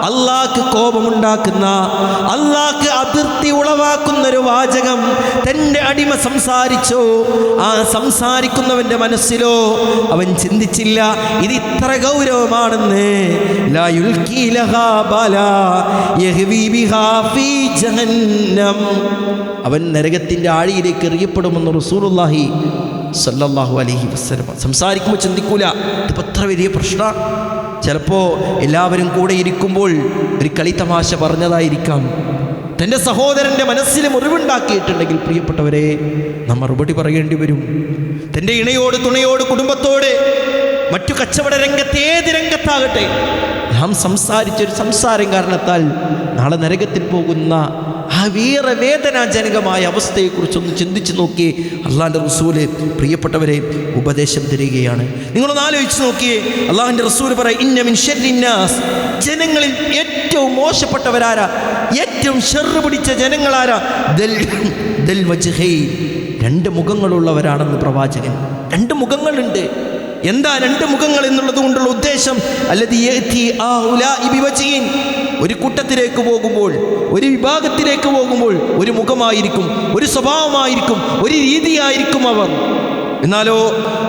അള്ളാഹ്ക്ക് കോപമുണ്ടാക്കുന്ന, അള്ളാഹ്ക്ക് അതിർത്തി ഉളവാക്കുന്ന ഒരു വാചകം തൻ്റെ അടിമ സംസാരിച്ചോ, ആ സംസാരിക്കുന്നവന്റെ മനസ്സിലോ അവൻ ചിന്തിച്ചില്ല ഇത് ഇത്ര ഗൗരവമാണെന്ന്. ലാ യുൽഖി ലഹാ ബാലാ യഹ്വി ബിഹാ ഫീ ജഹന്നം. അവൻ നരകത്തിൻ്റെ ആഴിയിലേക്ക് എറിയപ്പെടുമെന്ന് റസൂലുള്ളാഹി സല്ലല്ലാഹു അലൈഹി വസല്ലം. സംസാരിക്കുമ്പോൾ ചിന്തിക്കൂല ഇതിപ്പോൾ എത്ര വലിയ പ്രശ്നം. ചിലപ്പോൾ എല്ലാവരും കൂടെ ഇരിക്കുമ്പോൾ ഒരു കളിത്തമാശ പറഞ്ഞതായിരിക്കാം, തൻ്റെ സഹോദരൻ്റെ മനസ്സിൽ മുറിവുണ്ടാക്കിയിട്ടുണ്ടെങ്കിൽ പ്രിയപ്പെട്ടവരെ നാം മറുപടി പറയേണ്ടി വരും. തൻ്റെ ഇണയോട്, തുണയോട്, കുടുംബത്തോട്, മറ്റു കച്ചവട രംഗത്ത്, ഏത് രംഗത്താകട്ടെ, നാം സംസാരിച്ചൊരു സംസാരം കാരണത്താൽ നാളെ നരകത്തിൽ പോകുന്ന ആ വേറെ വേദനാജനകമായ അവസ്ഥയെക്കുറിച്ചൊന്ന് ചിന്തിച്ച് നോക്കി. അള്ളാഹിൻ്റെ റസൂല് പ്രിയപ്പെട്ടവരെ ഉപദേശം തരികയാണ്. നിങ്ങളൊന്ന് ആലോചിച്ച് നോക്കിയേ. അള്ളാഹിൻ്റെ റസൂല് പറയും, ഇന്ന മിൻ ശർരിന്നാസ്, ജനങ്ങളിൽ ഏറ്റവും മോശപ്പെട്ടവരാരാ, ഏറ്റവും ഷർറ് പിടിച്ച ജനങ്ങളാരാ, ദൽ വജ്ഹൈൻ, രണ്ട് മുഖങ്ങളുള്ളവരാണെന്ന് പ്രവാചകൻ. രണ്ട് മുഖങ്ങളുണ്ട്. എന്താ രണ്ട് മുഖങ്ങൾ എന്നുള്ളത് കൊണ്ടുള്ള ഉദ്ദേശം? അല്ലദീ യഅതി ആഉലാഇ ബിവജ്ഹിൻ, ഒരു കൂട്ടത്തിലേക്ക് പോകുമ്പോൾ, ഒരു വിഭാഗത്തിലേക്ക് പോകുമ്പോൾ ഒരു മുഖമായിരിക്കും, ഒരു സ്വഭാവമായിരിക്കും, ഒരു രീതിയായിരിക്കും അവർ. എന്നാലോ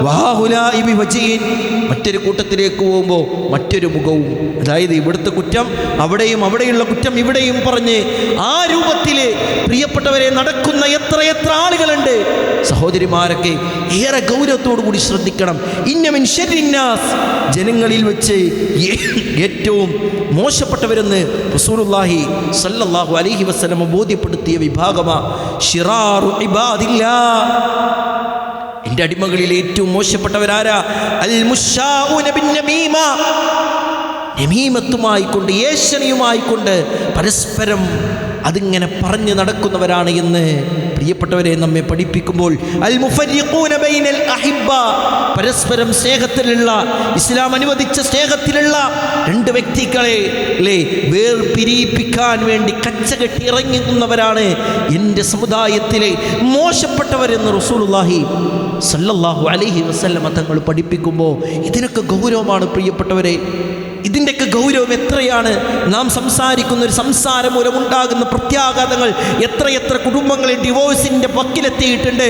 വഹാഉലാഇ ബിവജ്ഹിൻ, മറ്റൊരു കൂട്ടത്തിലേക്ക് പോകുമ്പോൾ മറ്റൊരു മുഖവും. അതായത് ഇവിടുത്തെ കുറ്റം അവിടെയും, അവിടെയുള്ള കുറ്റം ഇവിടെയും പറഞ്ഞ് ആ രൂപത്തിൽ പ്രിയപ്പെട്ടവരെ നടക്കുന്ന എത്ര ആളുകളുണ്ട്. സഹോദരിമാരൊക്കെ ഏറെ ഗൗരവത്തോടു കൂടി ശ്രദ്ധിക്കണം. ഇന്ന മിൻ ശർരിന്നാസ്, ജനങ്ങളിൽ വെച്ച് ഏറ്റവും മോശപ്പെട്ടവരെന്ന് റസൂലുള്ളാഹി സല്ലല്ലാഹു അലൈഹി വസല്ലം ബോധ്യപ്പെടുത്തിയ വിഭാഗമാ ശിറാറു ഇബാദില്ലാഹ്. എൻ്റെ അടിമകളിൽ ഏറ്റവും മോശപ്പെട്ടവരാരാ? അൽ മുശാഊന ബിൻ നമീമ, നമീമത്തുമായിക്കൊണ്ട്, ഏഷണിയുമായിക്കൊണ്ട് പരസ്പരം അതിങ്ങനെ പറഞ്ഞു നടക്കുന്നവരാണ് എന്ന് പ്രിയപ്പെട്ടവരെ നമ്മെ പഠിപ്പിക്കുമ്പോൾ, അൽ മുഫരിഖൂന ബൈനൽ അഹിബ്ബ, പരസ്പരം സ്നേഹത്തിലുള്ള, ഇസ്ലാം അനുവദിച്ച സ്നേഹത്തിലുള്ള രണ്ട് വ്യക്തികളെ വേർപിരിയിപ്പിക്കാൻ വേണ്ടി കച്ചകെട്ടി ഇറങ്ങുന്നവരാണ് എൻ്റെ സമുദായത്തിലെ മോശപ്പെട്ടവരെന്ന് റസൂലുള്ളാഹി സല്ലല്ലാഹു അലൈഹി വസല്ലം തങ്ങൾ പഠിപ്പിക്കുമ്പോൾ ഇതിനൊക്കെ ഗൗരവമാണ് പ്രിയപ്പെട്ടവരെ. ഇതിൻ്റെയൊക്കെ ഗൗരവം എത്രയാണ്. നാം സംസാരിക്കുന്ന ഒരു സംസാരം മൂലമുണ്ടാകുന്ന പ്രത്യാഘാതങ്ങൾ എത്ര കുടുംബങ്ങളിൽ ഡിവോഴ്സിൻ്റെ വക്കിലെത്തിയിട്ടുണ്ട്.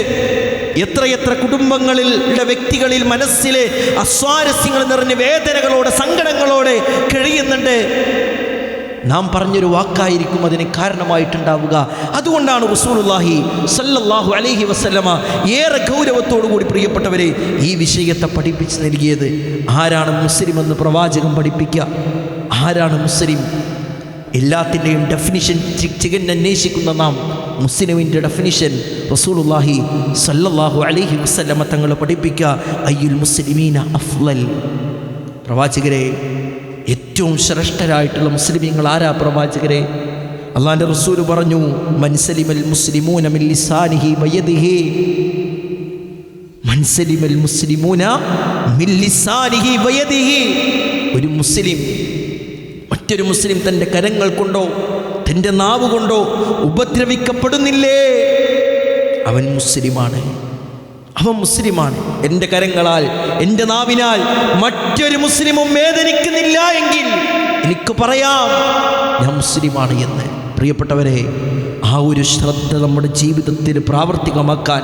എത്ര കുടുംബങ്ങളിലെ വ്യക്തികളിൽ മനസ്സിലെ അസ്വാരസ്യങ്ങൾ നിറഞ്ഞ വേദനകളോടെ, സങ്കടങ്ങളോടെ കഴിയുന്നുണ്ട്. നാം പറഞ്ഞൊരു വാക്കായിരിക്കും അതിന് കാരണമായിട്ടുണ്ടാവുക. അതുകൊണ്ടാണ് റസൂലുള്ളാഹി സല്ലല്ലാഹു അലൈഹി വസല്ലമ ഏറെ ഗൗരവത്തോടു കൂടി പ്രിയപ്പെട്ടവരെ ഈ വിഷയത്തെ പഠിപ്പിച്ച് നൽകിയത്. ആരാണ് മുസ്ലിം എന്ന് പ്രവാചകൻ പഠിപ്പിക്കുക. ആരാണ് മുസ്ലിം? എല്ലാത്തിൻ്റെയും ഡെഫിനിഷൻ ചികഞ്ഞന്വേഷിക്കുന്ന നാം മുസ്ലിമിൻ്റെ ഡെഫിനിഷൻ റസൂലുള്ളാഹി സല്ലല്ലാഹു അലൈഹി വസല്ലമ തങ്ങൾ പഠിപ്പിക്കുക. അയ്യുൽ മുസ്ലിമീന അഫ്ളൽ, പ്രവാചകരെ ഏറ്റവും ശ്രേഷ്ഠരായിട്ടുള്ള മുസ്ലിമീങ്ങൾ ആരാ പ്രവാചകരെ? അള്ളാഹിൻ്റെ റസൂല് പറഞ്ഞു, മൻസലിമൽ മുസ്ലിമൂന മിൻ ലിസാനിഹി വയദിഹി, മൻസലിമൽ മുസ്ലിമൂന മിൻ ലിസാനിഹി വയദിഹി. ഒരു മുസ്ലിം മറ്റൊരു മുസ്ലിം തൻ്റെ കരങ്ങൾ കൊണ്ടോ തൻ്റെ നാവ് കൊണ്ടോ ഉപദ്രവിക്കപ്പെടുന്നില്ലേ, അവൻ മുസ്ലിമാണ്. അവൻ മുസ്ലിമാണ്. എൻ്റെ കരങ്ങളാൽ, എൻ്റെ നാവിനാൽ മറ്റൊരു മുസ്ലിമും വേദനിക്കുന്നില്ല എങ്കിൽ എനിക്ക് പറയാം ഞാൻ മുസ്ലിമാണ് എന്ന്. പ്രിയപ്പെട്ടവരെ, ആ ഒരു ശ്രദ്ധ നമ്മുടെ ജീവിതത്തിൽ പ്രാവർത്തികമാക്കാൻ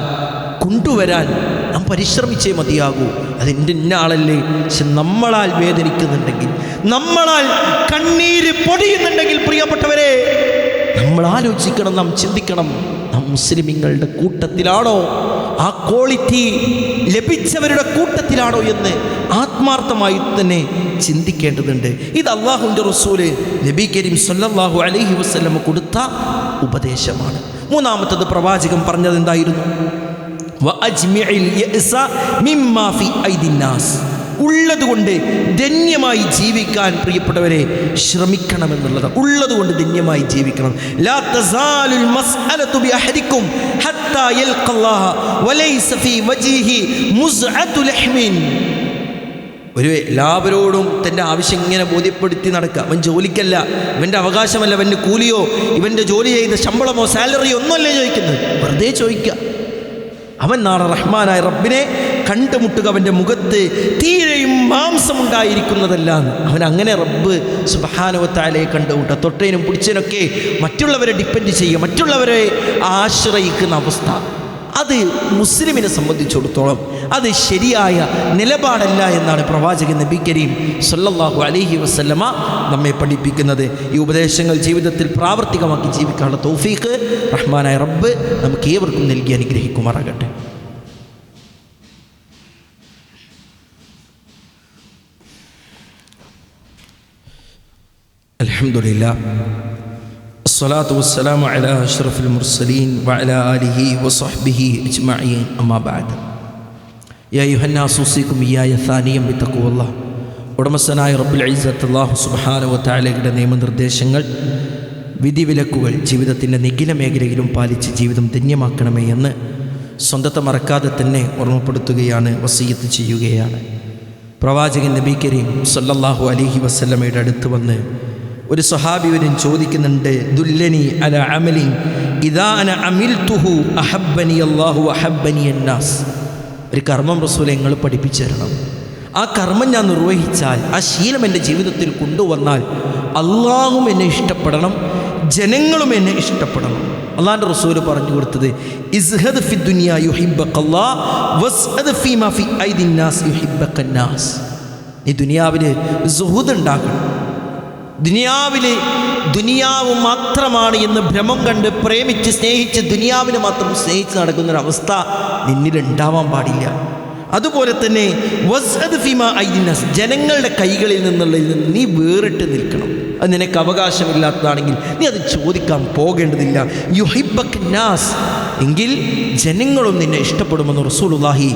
കൊണ്ടുവരാൻ നാം പരിശ്രമിച്ചേ മതിയാകൂ. അതെൻ്റെ ഇന്നാളല്ലേ, പക്ഷെ നമ്മളാൽ വേദനിക്കുന്നുണ്ടെങ്കിൽ, നമ്മളാൽ കണ്ണീര് പൊടിയുന്നുണ്ടെങ്കിൽ പ്രിയപ്പെട്ടവരെ നമ്മൾ ആലോചിക്കണം, നാം ചിന്തിക്കണം, നാം മുസ്ലിമീങ്ങളുടെ കൂട്ടത്തിലാണോ, ആ ക്വാളിറ്റി ലഭിച്ചവരുടെ കൂട്ടത്തിലാണോ എന്ന് ആത്മാർത്ഥമായി തന്നെ ചിന്തിക്കേണ്ടതുണ്ട്. ഇത് അള്ളാഹുവിൻ്റെ റസൂല് നബി കരീം സല്ലല്ലാഹു അലൈഹി വസല്ലം കൊടുത്ത ഉപദേശമാണ്. മൂന്നാമത്തത് പ്രവാചകൻ പറഞ്ഞത് എന്തായിരുന്നു? വഅജ്മിഇൽ യഅസ മിമ്മാ ഫി ഐദിന്നാസ്, ഉള്ളതുകൊണ്ട് ധന്യമായി ജീവിക്കാൻ പ്രിയപ്പെട്ടവരെ ശ്രമിക്കണമെന്നുള്ളത്. ഉള്ളതുകൊണ്ട് ധന്യമായി ജീവിക്കണം. ലാ തസാലുൽ മസ്അലതു ബി അഹദിക്കും ഹത്താ യൽഖല്ലാഹ വലൈസ ഫീ വജ്ഹിഹി മുസ്അതു ലഹ്മിൻ. ഒരു എല്ലാവരോടും തൻ്റെ ആവശ്യം ഇങ്ങനെ ബോധ്യപ്പെടുത്തി നടക്കുക. അവൻ ജോലിക്കല്ല, ഇവൻ്റെ അവകാശമല്ല, ഇവൻ്റെ കൂലിയോ ഇവൻ്റെ ജോലി ചെയ്ത ശമ്പളമോ സാലറിയോ ഒന്നുമല്ല ചോദിക്കുന്നത്, വെറുതെ ചോദിക്കുക. അവൻ നാളെ റഹ്മാനായ റബ്ബിനെ കണ്ടുമുട്ടുക അവൻ്റെ മുഖത്ത് തീരെയും മാംസമുണ്ടായിരിക്കുന്നതല്ല. അവൻ അങ്ങനെ റബ്ബ് സുബ്ഹാനഹു വ തആലയെ കണ്ടുമുട്ടുക. തൊട്ടതിനും പിടിച്ചതിനൊക്കെ മറ്റുള്ളവരെ ഡിപ്പെൻഡ് ചെയ്യുക, മറ്റുള്ളവരെ ആശ്രയിക്കുന്ന അവസ്ഥ, അത് മുസ്ലിമിനെ സംബന്ധിച്ചിടത്തോളം അത് ശരിയായ നിലപാടല്ല എന്നാണ് പ്രവാചകൻ നബി കരീം സല്ലല്ലാഹു അലൈഹി വസല്ലമ നമ്മെ പഠിപ്പിക്കുന്നത്. ഈ ഉപദേശങ്ങൾ ജീവിതത്തിൽ പ്രാവർത്തികമാക്കി ജീവിക്കാനുള്ള തൗഫീഖ് റഹ്മാനായ റബ്ബ് നമുക്ക് ഏവർക്കും നൽകി അനുഗ്രഹിക്കുമാറാകട്ടെ. അൽഹംദുലില്ലാഹ് الصلاة والسلام على أشرف المرسلين وعلى آله وصحبه أجمعين أما بعد يا أيها الناس أوصيكم إياي ثانيا بتقوى الله. ഉടമസ്ഥനായ റബ്ബുൽ ഇസ്സത്ത് അല്ലാഹു സുബ്ഹാനഹു വ തആലയുടെ നിയമനിർദ്ദേശങ്ങൾ വിധിവിലക്കുകൾ ജീവിതത്തിൻ്റെ നിഖില മേഖലയിലും പാലിച്ച് ജീവിതം ധന്യമാക്കണമേ എന്ന് സ്വന്തത്തെ മറക്കാതെ തന്നെ ഓർമ്മപ്പെടുത്തുകയാണ്, വസിയ്യത്ത് ചെയ്യുകയാണ്. പ്രവാചകൻ നബി കരീം സല്ലല്ലാഹു അലൈഹി വസല്ലമയുടെ അടുത്ത് വന്ന് ഒരു സ്വഹാബി വരും ചോദിക്കുന്നുണ്ട്, ദുല്ലനി അല അമലി ഇദാ അന അമിൽതുഹു അഹബ്ബനി അല്ലാഹു വഅഹബ്ബനി അന്നാസ്. ഒരു കർമ്മം റസൂലേ നിങ്ങൾ പഠിപ്പിച്ചു തരണം. ആ കർമ്മം ഞാൻ നിർവഹിച്ചാൽ, ആ ശീലം എൻ്റെ ജീവിതത്തിൽ കൊണ്ടുവന്നാൽ അള്ളാഹും എന്നെ ഇഷ്ടപ്പെടണം, ജനങ്ങളും എന്നെ ഇഷ്ടപ്പെടണം. അള്ളാഹുവിൻ്റെ റസൂല് പറഞ്ഞു കൊടുത്തത്, ഇസ്ഹദ് ഫി ദുനിയ യുഹിബ്ബക്കല്ലാഹ് വസ്അദ് ഫീമാ ഫി ഐദിൻ നാസ് യുഹിബ്ബക്കന്നാസ്. ഈ ദുനിയാവിൽ സുഹൂദ് ഉണ്ടാക്കണം. ദുനിയാവ് മാത്രമാണ് എന്ന് ഭ്രമം കണ്ട് പ്രേമിച്ച് സ്നേഹിച്ച് ദുനിയാവിനെ മാത്രം സ്നേഹിച്ച് നടക്കുന്നൊരവസ്ഥ നിന്നിലുണ്ടാവാൻ പാടില്ല. അതുപോലെ തന്നെ വസ്അദ് ഫീമാ ഐദിൻ നാസ്, ജനങ്ങളുടെ കൈകളിൽ നിന്നുള്ളതിൽ നിന്ന് നീ വേറിട്ട് നിൽക്കണം. അത് നിനക്ക് അവകാശമില്ലാത്തതാണെങ്കിൽ നീ അത് ചോദിക്കാൻ പോകേണ്ടതില്ല. യുഹിബ്ബക നാസ്, എങ്കിൽ ജനങ്ങളും നിന്നെ ഇഷ്ടപ്പെടുമെന്ന് റസൂലുള്ളാഹി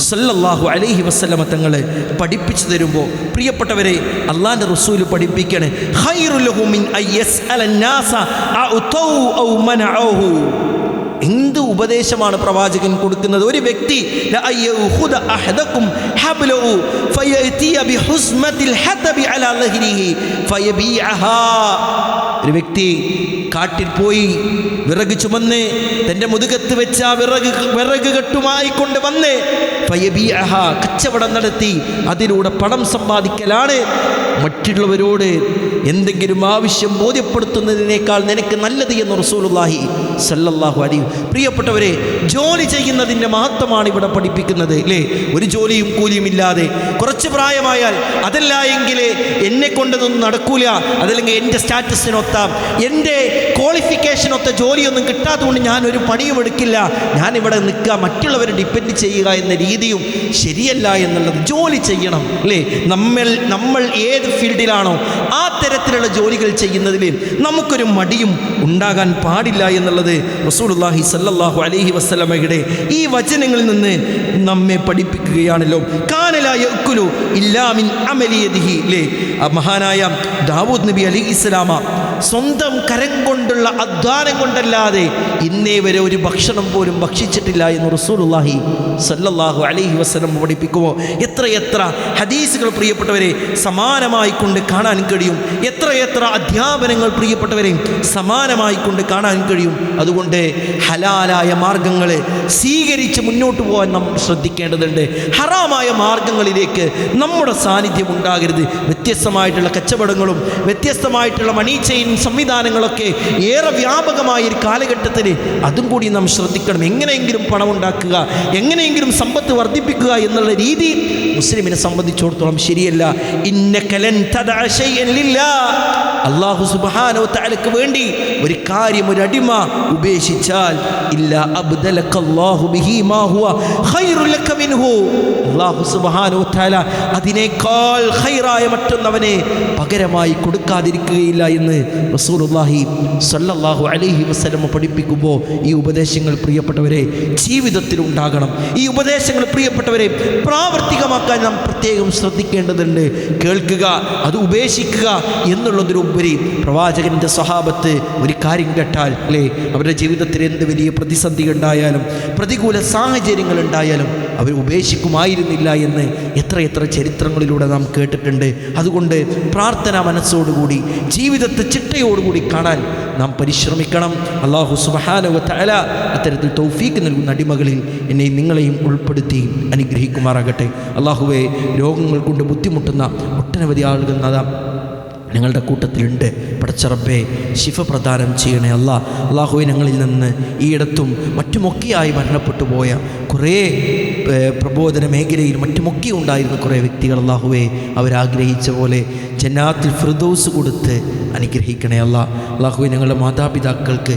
സല്ലല്ലാഹു അലൈഹി വസല്ലമ തങ്ങൾ പഠിപ്പിച്ചു തരുമ്പോൾ, പ്രിയപ്പെട്ടവരെ, അള്ളാഹിൻ്റെ റസൂല് പഠിപ്പിക്കുകയാണ്, ഖൈറുൽ ലഹു മിൻ അയ്യസ്അലന്നാസ അഉതൗ ഔ മനഉഹു. എന്ത് ഉപദേശമാണ് പ്രവാചകൻ കൊടുക്കുന്നത്? ഒരു വ്യക്തി ഒരു വ്യക്തി കാട്ടിൽ പോയി വിറക് ചുമന്ന് തൻ്റെ മുതുകത്ത് വെച്ച വിറക് കെട്ടുമായി കൊണ്ട് വന്ന് കച്ചവടം നടത്തി അതിലൂടെ പണം സമ്പാദിക്കലാണ്. മറ്റുള്ളവരോട് എന്തെങ്കിലും ആവശ്യം ബോധ്യപ്പെടുത്തുന്നതിനേക്കാൾ നിനക്ക് നല്ലത് എന്ന് റസൂലുള്ളാഹി സല്ലല്ലാഹു അലൈഹി. പ്രിയപ്പെട്ടവരെ, ജോലി ചെയ്യുന്നതിൻ്റെ മഹത്വമാണ് ഇവിടെ പഠിപ്പിക്കുന്നത്, അല്ലേ? ഒരു ജോലിയും കൂലിയും ഇല്ലാതെ കുറച്ച് പ്രായമായാൽ അതല്ല എങ്കിൽ എന്നെ കൊണ്ടതൊന്നും നടക്കൂല, അതല്ലെങ്കിൽ എൻ്റെ സ്റ്റാറ്റസിനൊത്ത എൻ്റെ ക്വാളിഫിക്കേഷനൊത്ത ജോലിയൊന്നും കിട്ടാത്തതുകൊണ്ട് ഞാനൊരു പണിയും എടുക്കില്ല, ഞാനിവിടെ നിൽക്കുക, മറ്റുള്ളവരെ ഡിപ്പെൻഡ് ചെയ്യുക എന്ന രീതിയും ശരിയല്ല എന്നുള്ളത്. ജോലി ചെയ്യണം, അല്ലേ? നമ്മൾ ഏത് ഫീൽഡിലാണോ ആ തരത്തിലുള്ള ജോലികൾ ചെയ്യുന്നതിൽ നമുക്കൊരു മടിയും ഉണ്ടാകാൻ പാടില്ല എന്നുള്ളത് റസൂലുള്ളാഹി സല്ലല്ലാഹു അലൈഹി വസല്ലമയുടെ ഈ വചനങ്ങളിൽ നിന്ന് നമ്മെ പഠിപ്പിക്കുകയാണല്ലോ. കാന ലാ യഅ്കുലു ഇല്ലാ മിൻ അമലി യദിഹി, അല്ലേ? മഹാനായ ദാവൂദ് നബി അലൈഹിസ്സലാമ സ്വന്തം കരം കൊണ്ടുള്ള അധ്വാനം കൊണ്ടല്ലാതെ ഇന്നേ വരെ ഒരു ഭക്ഷണം പോലും ഭക്ഷിച്ചിട്ടില്ല എന്ന് റസൂലുള്ളാഹി സല്ലല്ലാഹു അലൈഹി വസല്ലം പഠിപ്പിക്കുമോ? എത്രയെത്ര ഹദീസുകൾ പ്രിയപ്പെട്ടവരെ സമാനമായി കൊണ്ട് കാണാൻ കഴിയും, എത്രയെത്ര അധ്യാപനങ്ങൾ പ്രിയപ്പെട്ടവരെ സമാനമായി കൊണ്ട് കാണാൻ കഴിയും. അതുകൊണ്ട് ഹലാലായ മാർഗങ്ങൾ സ്വീകരിച്ച് മുന്നോട്ട് പോകാൻ നാം ശ്രദ്ധിക്കേണ്ടതുണ്ട്. ഹറാമായ മാർഗങ്ങളിലേക്ക് നമ്മുടെ സാന്നിധ്യം ഉണ്ടാകരുത്. വ്യത്യസ്തമായിട്ടുള്ള കച്ചവടങ്ങളും വ്യത്യസ്തമായിട്ടുള്ള മണി ചെയിൻ സംവിധാനങ്ങളൊക്കെ ഏറെ വ്യാപകമായ ഒരു കാലഘട്ടത്തിൽ അതും കൂടി നാം ശ്രദ്ധിക്കണം. എങ്ങനെയെങ്കിലും പണം ഉണ്ടാക്കുക, എങ്ങനെയെങ്കിലും സമ്പത്ത് വർദ്ധിപ്പിക്കുക എന്നുള്ള രീതി മുസ്ലിമിനെ സംബന്ധിച്ചിടത്തോളം ശരിയല്ല. ഇന്നക ലൻ തദഅ ശൈഅൻ ലില്ലാഹ്, അല്ലാഹു സുബ്ഹാനഹു വ തആലക്ക് വേണ്ടി ഒരു കാര്യം, ഒരു അടിമ ഉപേക്ഷിച്ചാൽ ഇല്ലാ അബ്ദലകല്ലാഹു ബിഹി മാ ഹുവ ഖൈറുൽ ലക മിൻഹു, അല്ലാഹു സുബ്ഹാനഹു വ തആല അതിനേക്കാൾ ഖൈറായ മറ്റൊന്നവനെ പകരമായി കൊടുക്കാതിരിക്കുകയില്ല എന്ന് റസൂലുള്ളാഹി സ്വല്ലല്ലാഹു അലൈഹി വസല്ലം പഠിപ്പിക്കുമ്പോൾ ഈ ഉപദേശങ്ങൾ പ്രിയപ്പെട്ടവരെ ജീവിതത്തിൽ ഉണ്ടാകണം. ഈ ഉപദേശങ്ങൾ പ്രിയപ്പെട്ടവരെ പ്രാവർത്തികമാക്കാൻ നാം പ്രത്യേകം ശ്രദ്ധിക്കേണ്ടതുണ്ട്. കേൾക്കുക, അത് ഉപേക്ഷിക്കുക എന്നുള്ളതിനുപരി പ്രവാചകൻ്റെ സ്വഹാബത്ത് ഒരു കാര്യം കേട്ടാൽ, അല്ലേ, അവരുടെ ജീവിതത്തിൽ എന്ത് വലിയ പ്രതിസന്ധി ഉണ്ടായാലും പ്രതികൂല സാഹചര്യങ്ങൾ ഉണ്ടായാലും അവർ ഉപേക്ഷിക്കുമായിരുന്നില്ല എന്ന് എത്രയെത്ര ചരിത്രങ്ങളിലൂടെ നാം കേട്ടിട്ടുണ്ട്. അതുകൊണ്ട് പ്രാർത്ഥന മനസ്സോടുകൂടി ജീവിതത്തെ ചിട്ടയോടുകൂടി കാണാൻ നാം പരിശ്രമിക്കണം. അല്ലാഹു സുബ്ഹാനഹു വ തആല അത്തരത്തിൽ തൗഫീഖ് നൽകുന്ന അടിമകളിൽ എന്നെയും നിങ്ങളെയും ഉൾപ്പെടുത്തി അനുഗ്രഹിക്കുമാറാകട്ടെ. അല്ലാഹുവേ, രോഗങ്ങൾ കൊണ്ട് ബുദ്ധിമുട്ടുന്ന ഒട്ടനവധി ആളുകൾ ഞങ്ങളുടെ കൂട്ടത്തിലുണ്ട്. പടച്ച റബ്ബേ, ശിഫ പ്രദാനം ചെയ്യണേ അല്ലാ. അല്ലാഹുവേ, ഞങ്ങളിൽ നിന്ന് ഈയിടത്തും മറ്റുമൊക്കെയായി മരണപ്പെട്ടു പോയ കുറേ പ്രബോധന മേഖലയിൽ മറ്റുമൊക്കെ ഉണ്ടായിരുന്ന കുറേ വ്യക്തികൾ അല്ലാഹുവേ, അവരാഗ്രഹിച്ച പോലെ ജന്നാത്തുൽ ഫിർദൗസ് കൊടുത്ത് അനുഗ്രഹിക്കണേ അല്ലാ. അല്ലാഹുവേ, ഞങ്ങളുടെ മാതാപിതാക്കൾക്ക്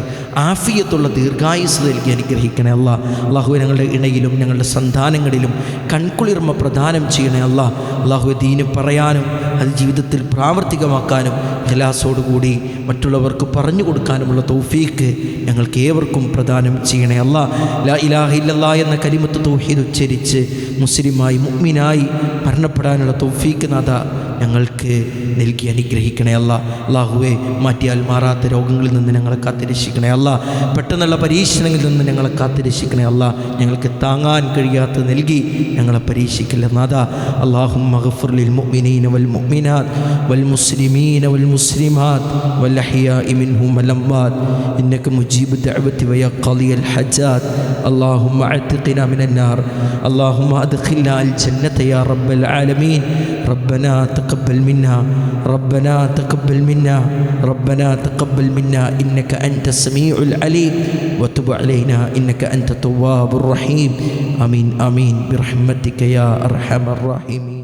ആഫിയത്തുള്ള ദീർഘായുസ് നൽകി അനുഗ്രഹിക്കണേ അല്ലാ. അല്ലാഹുവേ, ഞങ്ങളുടെ ഇണയിലും ഞങ്ങളുടെ സന്താനങ്ങളിലും കൺകുളിർമ പ്രദാനം ചെയ്യണേ അല്ലാ. അല്ലാഹുവേ, ദീന് പറയാനും അത് ജീവിതത്തിൽ പ്രാവർത്തികമാക്കാനും ഇഖ്ലാസോടുകൂടി മറ്റുള്ളവർക്ക് പറഞ്ഞു കൊടുക്കാനുമുള്ള തൗഫീഖ് ഞങ്ങൾക്ക് ഏവർക്കും പ്രദാനം ചെയ്യണേ അല്ലാ. ലാ ഇലാഹ ഇല്ലല്ലാഹ് എന്ന കലിമത്ത് തൗഹീദ് ഉച്ചരിച്ച് മുസ്ലിമായി മുഅ്മിനായി മരണപ്പെടാനുള്ള തൗഫീഖ് നാഥ ഞങ്ങൾക്ക് നൽകി അനുഗ്രഹിക്കണേ അല്ലാ. അല്ലാഹുവേ, മാറ്റിയാൽ മാറാത്ത രോഗങ്ങളിൽ നിന്ന് ഞങ്ങളെ കാത്തുരക്ഷിക്കണേ അല്ലാ. പെട്ടെന്നുള്ള പരീക്ഷണങ്ങളിൽ നിന്ന് ഞങ്ങളെ കാത്തുരക്ഷിക്കണേ അല്ലാ. ഞങ്ങൾക്ക് താങ്ങാൻ കഴിയാത്ത നൽകി ഞങ്ങളെ പരീക്ഷിക്കില്ല നാഥ. അല്ലാഹുമ്മ ഗ്ഫിർ ലിൽ മുഅ്മിനീന വൽ മുഅ്മിനാത്ത് വൽ മുസ്ലിമീന വൽ മുസ്ലിമാത്ത് വൽ അഹ്യാഇ മിൻഹും വൽ അംവാത്ത് ഇന്നക മുജീബു ദഅവതി വയാ ഖളിയൽ ഹജാത്ത്. അല്ലാഹുമ്മ അഅ്തിഖ്നാ മിനൻ നാർ. അല്ലാഹുമ്മ അദ്ഖിൽനാ അൽ ജന്നത യാ റബ്ബൽ ആലമീൻ. ربنا تقبل منا ربنا تقبل منا ربنا تقبل منا إنك أنت السميع العليم وتب علينا إنك أنت التواب الرحيم. آمين آمين برحمتك يا أرحم الراحمين.